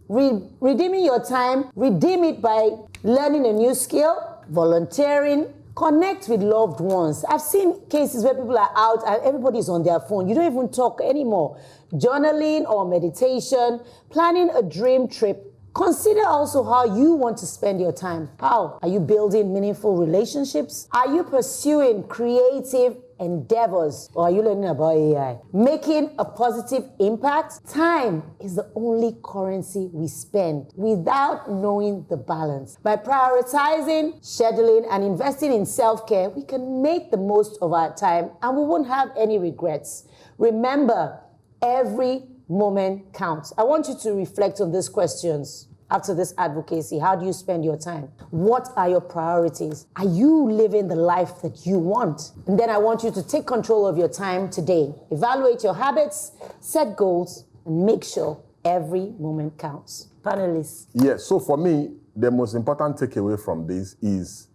redeeming your time. Redeem it by learning a new skill, volunteering. Connect with loved ones. I've seen cases where people are out and everybody's on their phone. You don't even talk anymore. Journaling or meditation, planning a dream trip, Consider also how you want to spend your time. How? Are you building meaningful relationships? Are you pursuing creative endeavors? Or are you learning about AI? Making a positive impact? Time is the only currency we spend without knowing the balance. By prioritizing, scheduling, and investing in self-care, we can make the most of our time and we won't have any regrets. Remember, every moment counts. I want you to reflect on these questions. After this advocacy, how do you spend your time? What are your priorities? Are you living the life that you want? And then I want you to take control of your time today. Evaluate your habits, set goals, and make sure every moment counts. Panelists. Yes, so for me, the most important takeaway from this is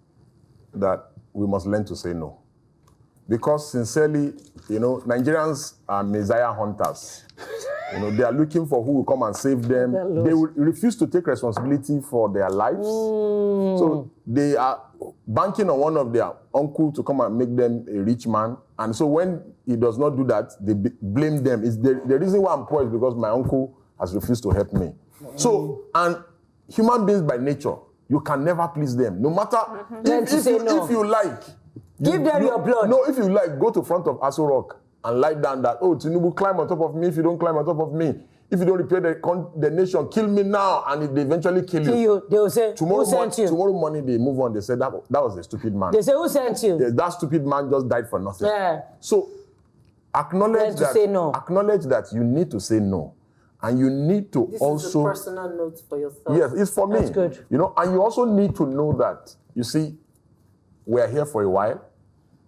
that we must learn to say no. Because sincerely, Nigerians are messiah hunters. They are looking for who will come and save them. They will refuse to take responsibility for their lives. So they are banking on one of their uncle to come and make them a rich man. And so when he does not do that, they blame them. It's the reason why I'm poor is because my uncle has refused to help me. So, and human beings by nature, you can never please them. No matter, if you like. Give them your blood. No, if you like, go to front of Aso Rock and lie down that, Tinubu, climb on top of me if you don't climb on top of me. If you don't repair the nation, kill me now, and they eventually kill you. They will say, tomorrow, who sent you? Tomorrow morning, they move on. They said that was a stupid man. They say, who sent you? That stupid man just died for nothing. Yeah. So acknowledge that. Say no. Acknowledge that you need to say no. And you need to this also... This is a personal note for yourself. Yes, it's for me. That's good. And you also need to know that, you see, we are here for a while.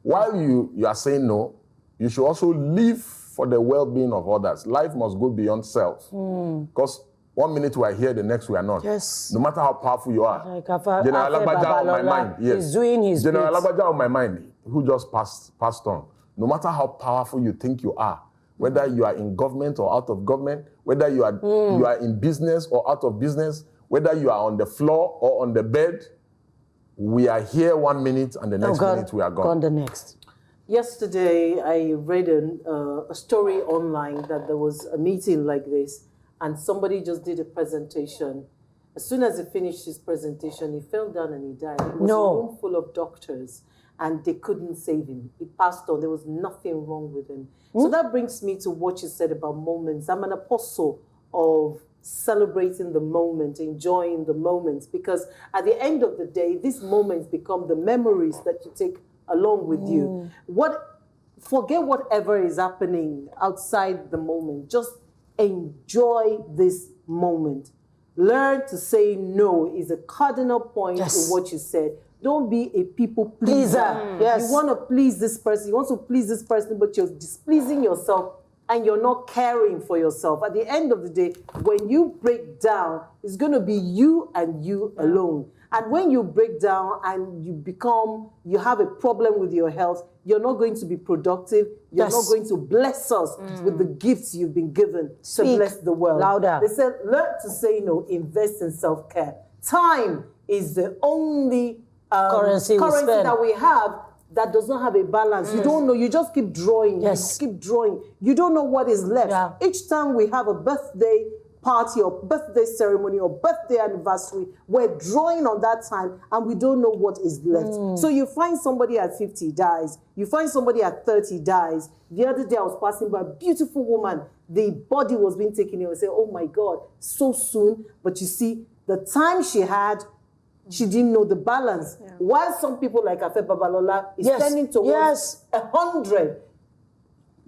While you are saying no, you should also live for the well-being of others. Life must go beyond self. Because 1 minute we are here, the next we are not. Yes. No matter how powerful you are. Like General Alabaja on my mind. Yes. He's doing his General bit. Alabaja on my mind, who just passed on. No matter how powerful you think you are, whether you are in government or out of government, whether you are in business or out of business, whether you are on the floor or on the bed, we are here 1 minute and the next minute we are gone. Gone the next. Yesterday, I read a story online that there was a meeting like this and somebody just did a presentation. As soon as he finished his presentation, he fell down and he died. It was a room full of doctors and they couldn't save him. He passed on. There was nothing wrong with him. So that brings me to what you said about moments. I'm an apostle of celebrating the moment, enjoying the moments, because at the end of the day, these moments become the memories that you take along with you. Forget whatever is happening outside the moment. Just enjoy this moment. Learn to say no is a cardinal point in what you said. Don't be a people pleaser. Yes. You want to please this person, you want to please this person, but you're displeasing yourself and you're not caring for yourself. At the end of the day, when you break down, it's going to be you and you alone. And when you break down and you have a problem with your health, you're not going to be productive. You're not going to bless us with the gifts you've been given to bless the world. Louder. They said, learn to say no, invest in self-care. Time is the only currency that we have that does not have a balance. You don't know. You just keep drawing. Yes. You keep drawing. You don't know what is left. Yeah. Each time we have a birthday party or birthday ceremony or birthday anniversary, we're drawing on that time and we don't know what is left. So you find somebody at 50 dies. You find somebody at 30 dies. The other day I was passing by a beautiful woman. The body was being taken in. I said, oh my God, so soon. But you see, the time she had, she didn't know the balance. Yeah. While some people like Afe Babalola is tending towards 100,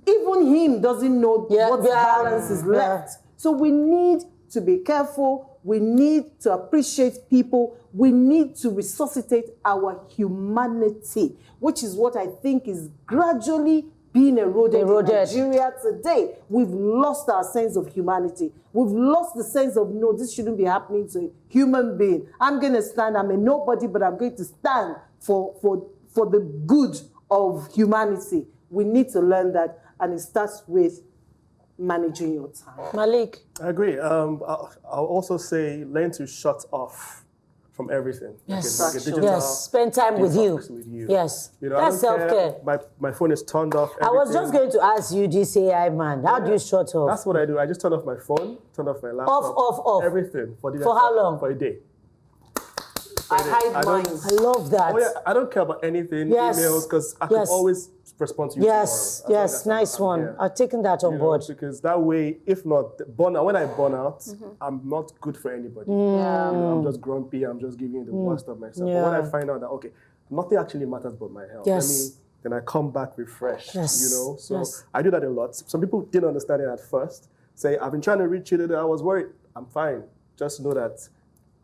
even him doesn't know what balance is left. So we need to be careful. We need to appreciate people. We need to resuscitate our humanity, which is what I think is gradually being eroded in Nigeria today. We've lost our sense of humanity. We've lost the sense of, no, this shouldn't be happening to a human being. I'm going to stand. I'm a nobody, but I'm going to stand for the good of humanity. We need to learn that, and it starts with managing your time. Malik. I agree. I'll also say learn to shut off from everything. Yes. Like a digital Yes. Spend time with you. detox Yes. You know, That's I don't care. self-care. My phone is turned off. I was just everything. going to ask you, this AI man, how do you shut off? That's what I do. I just turn off my phone, turn off my laptop. Off. Everything. For how long? For a day. I hide mine. I love that. Oh yeah, I don't care about anything, Yes. emails, because I can Yes. always respond to you Yes, tomorrow. yes, nice one. Yeah. I've taken that on You know, board. because that way, if not, when I burn out, I'm not good for anybody. You know, I'm just grumpy. I'm just giving you the worst of myself. But when I find out that, okay, nothing actually matters but my health, Yes. then I come back refreshed, Yes. you know? So Yes. I do that a lot. Some people didn't understand it at first. Say, I've been trying to reach you today. I was worried. I'm fine. Just know that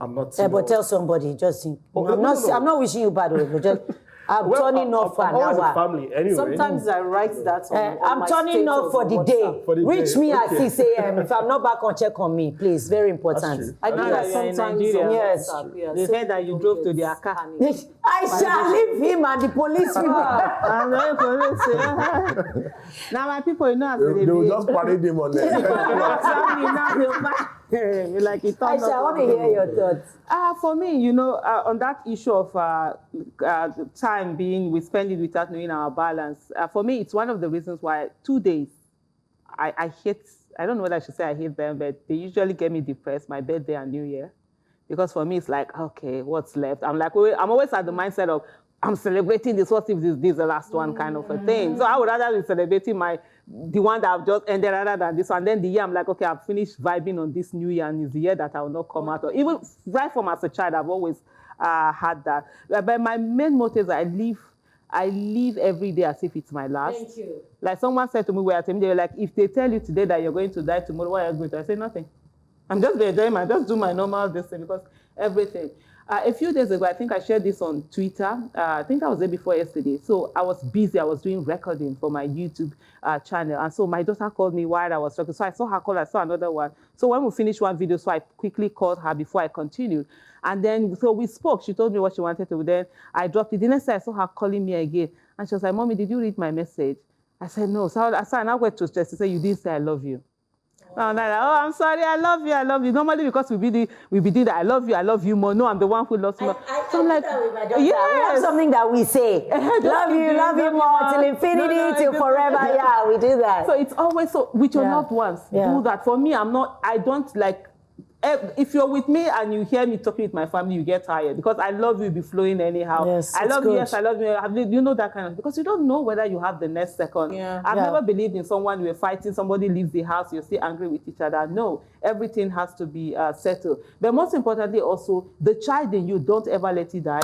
I'm not. Yeah, but tell somebody, just Oh, I'm not wishing you bad, but just I'm turning off for an I'm always hour. a family anyway. Sometimes I write that on I'm my turning status off for on the WhatsApp. day. For the Reach day, me at okay. 6 a.m. If I'm not back on, check on me, please. Very important. true. I do Now that that you're in sometimes Nigeria, on Yes. WhatsApp. Yeah, They so said that you don't drove get to their car. panicked. I shall leave him and the police people. I'm very police. Now my people, you know, as They will just parade him on there. like it I shall want to hear your thoughts. For me, you know, on that issue of time we spend it without knowing our balance. For me, it's one of the reasons why 2 days, I hate. I don't know whether I should say I hate them, but they usually get me depressed. My birthday and New Year, because for me it's like, okay, what's left? I'm always at the mindset of, I'm celebrating this. What if this is the last one, kind of a thing? So I would rather be celebrating the one that I've just ended rather than this one. Then the year I'm like, okay, I've finished vibing on this new year, and it's the year that I will not come out. Or even right from as a child, I've always had that. But my main motive is I live every day as if it's my last. Thank you. Like someone said to me, they were like, if they tell you today that you're going to die tomorrow, what are you going to do? I say nothing. I'm just just do my normal this thing, because everything. A few days ago, I think I shared this on Twitter. I think I was there before yesterday. So I was busy. I was doing recording for my YouTube channel. And so my daughter called me while I was talking. So I saw her call. I saw another one. So when we finished one video, so I quickly called her before I continued. And then, so we spoke. She told me what she wanted to do. Then I dropped it. The next day, I saw her calling me again. And she was like, Mommy, did you read my message? I said, no. So I now went to stress. She said, you didn't say I love you. And I'm like, oh, I'm sorry, I love you. Normally, because we be doing that, I love you more. No, I'm the one who loves you more. So I'm like, Yes. We have something that we say. love you more till infinity, till forever. Yeah, we do that. So it's always so with your loved ones. Yeah. Do that. For me, I don't like. If you're with me and you hear me talking with my family, you get tired, because I love you be flowing anyhow. Yes, I it's love you, good. yes, I love you. You know that kind of, because you don't know whether you have the next second. Yeah. I've never believed in someone we're fighting, somebody leaves the house, you're still angry with each other. No, everything has to be settled. But most importantly, also the child in you, don't ever let it die.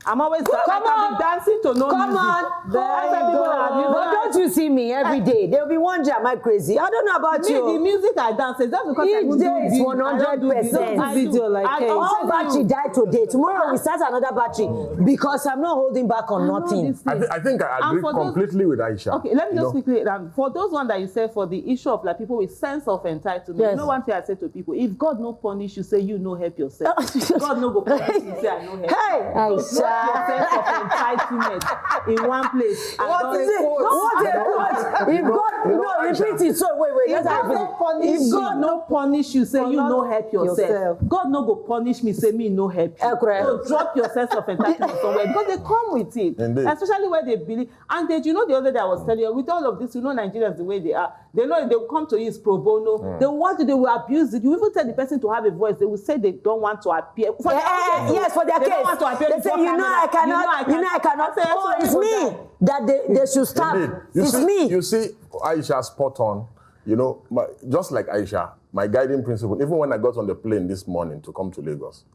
I'm always dancing to no Come music. on. But Don't you see me every day? They'll be wondering, am I crazy? I don't know about me, you. the music I dance is just because I Each don't day is do 100%. Video like All battery died today. Tomorrow we start another battery, because I'm not holding back on nothing. I think I agree for those- completely with Aisha. Okay, let me You just know? quickly, for those one that you said, for the issue of like people with sense of entitlement, Yes. you know one thing I say to people, if God no punish you, say you no help yourself. God no go punish you, say I no help. Hey, So drop your sense of entitlement in one place. and What don't- is it? What? If God, repeat it. So wait. If God no punish you, no punish you, say you no help yourself. yourself. God no go punish me, say me no help you. Correct. So drop your sense of entitlement somewhere, because they come with it. Indeed. Especially where they believe. And you know, the other day I was telling you, with all of this, you know Nigerians the way they are. They know they'll come to you as pro bono. They will abuse it. You even tell the person to have a voice. They will say they don't want to appear. For their own case. Yes, for their They case. don't want to appear They before say, camera. I cannot. I say, Oh, sorry it's for me that. that they should stop. Indeed. It's me. You see, Aisha spot on. You know, just like Aisha, my guiding principle, even when I got on the plane this morning to come to Lagos,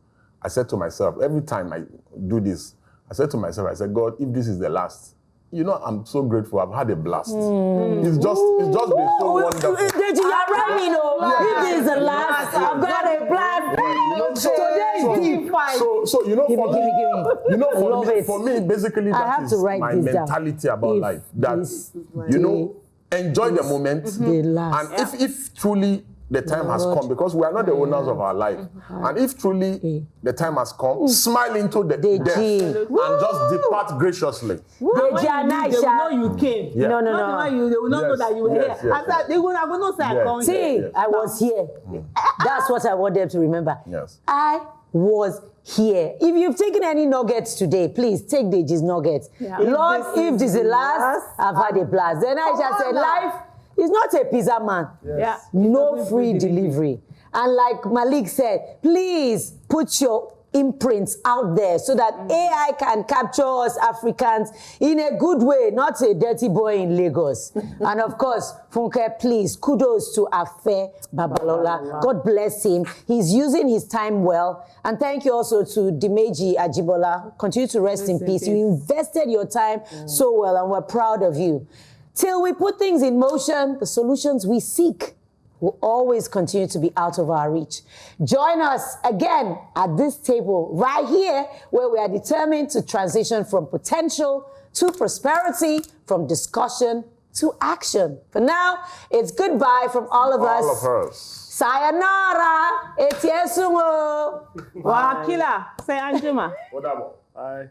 I said to myself, every time I do this, I said, God, if this is the last, you know, I'm so grateful. I've had a blast. It's just been so wonderful. Deji, you're right, If this is the last, I've got a plan. Today is deep. So you know, Give for me. you know, Love it. for me, basically, I that have is to write my this down. mentality about If life. That this you know, enjoy the moment, the last. and if truly the time has come, because we are not the owners of our life, and if truly the time has come, smile into the death and just depart graciously. Deji and They will know Aisha. you came. Yeah. No. They will not know Yes, that you were yes, here. yes, I said, they will not say I Yes. come. See, I was here. That's what I want them to remember. Yes. I was here. If you've taken any nuggets today, please take Deji's nuggets. Yeah. Lord, if this is the last, I've had a blast. Then I just said, life is not a pizza man. Yes. Yeah. No free delivery. And like Malik said, please put your imprints out there so that AI can capture us Africans in a good way, not a dirty boy in Lagos. And of course, Funke, please, kudos to Afe Babalola. God bless him. He's using his time well. And thank you also to Dimeji Ajibola. Continue to rest in peace. You invested your time so well, and we're proud of you. Till we put things in motion, the solutions we seek will always continue to be out of our reach. Join us again at this table right here, where we are determined to transition from potential to prosperity, from discussion to action. For now, it's goodbye from all of us. All of us. Sayonara, etiesumo. Wakila, say Anjuma. What about? Bye.